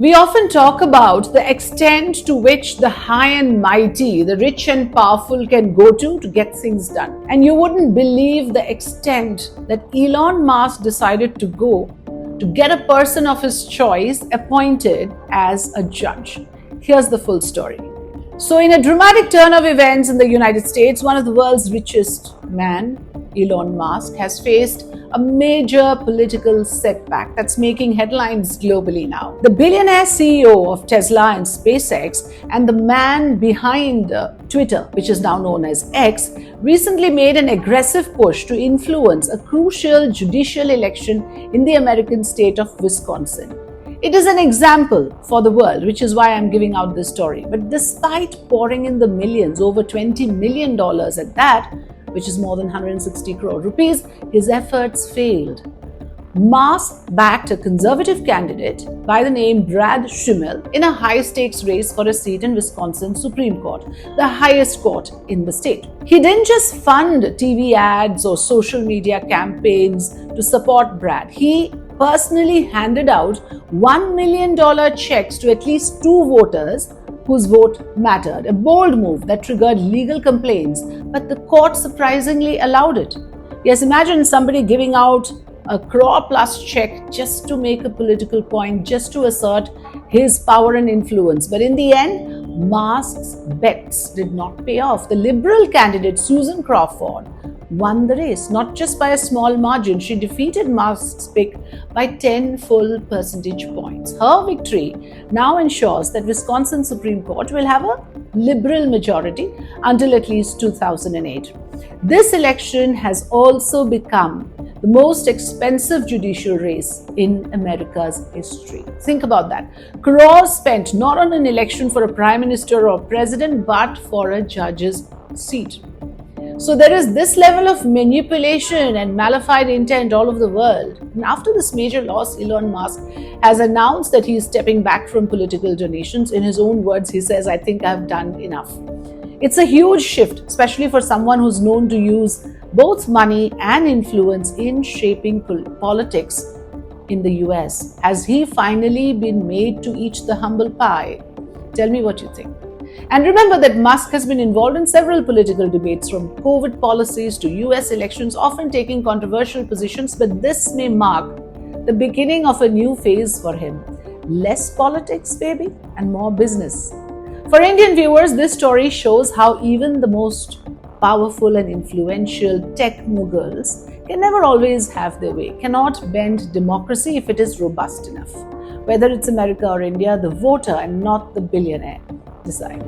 We often talk about the extent to which the high and mighty, the rich and powerful can go to get things done. And you wouldn't believe the extent that Elon Musk decided to go to get a person of his choice appointed as a judge. Here's the full story. So, in a dramatic turn of events in the United States, one of the world's richest man, Elon Musk, has faced a major political setback that's making headlines globally now. The billionaire CEO of Tesla and SpaceX and the man behind Twitter, which is now known as X, recently made an aggressive push to influence a crucial judicial election in the American state of Wisconsin. It is an example for the world, which is why I'm giving out this story. But despite pouring in the millions, over $20 million at that, which is more than 160 crore rupees, his efforts failed. Musk backed a conservative candidate by the name Brad Schimmel in a high-stakes race for a seat in Wisconsin Supreme Court, the highest court in the state. He didn't just fund TV ads or social media campaigns to support Brad. He personally handed out $1 million checks to at least 2 voters whose vote mattered, a bold move that triggered legal complaints, but the court surprisingly allowed it. Yes, imagine somebody giving out a crore plus check just to make a political point, just to assert his power and influence. But in the end, Musk's bets did not pay off. The Liberal candidate, Susan Crawford, won the race, not just by a small margin. She defeated Musk's pick by 10 full percentage points. Her victory now ensures that Wisconsin Supreme Court will have a Liberal majority until at least 2008. This election has also become the most expensive judicial race in America's history. Think about that. Crores spent not on an election for a prime minister or president, but for a judge's seat. So there is this level of manipulation and malified intent all over the world. And after this major loss, Elon Musk has announced that he is stepping back from political donations. In his own words, he says, "I think I've done enough." It's a huge shift, especially for someone who's known to use both money and influence in shaping politics in the US. Has he finally been made to eat the humble pie? Tell me what you think. And remember that Musk has been involved in several political debates, from COVID policies to US elections, often taking controversial positions, but this may mark the beginning of a new phase for him. Less politics, baby, and more business. For Indian viewers, this story shows how even the most powerful and influential tech moguls can never always have their way, cannot bend democracy if it is robust enough. Whether it's America or India, the voter and not the billionaire decide.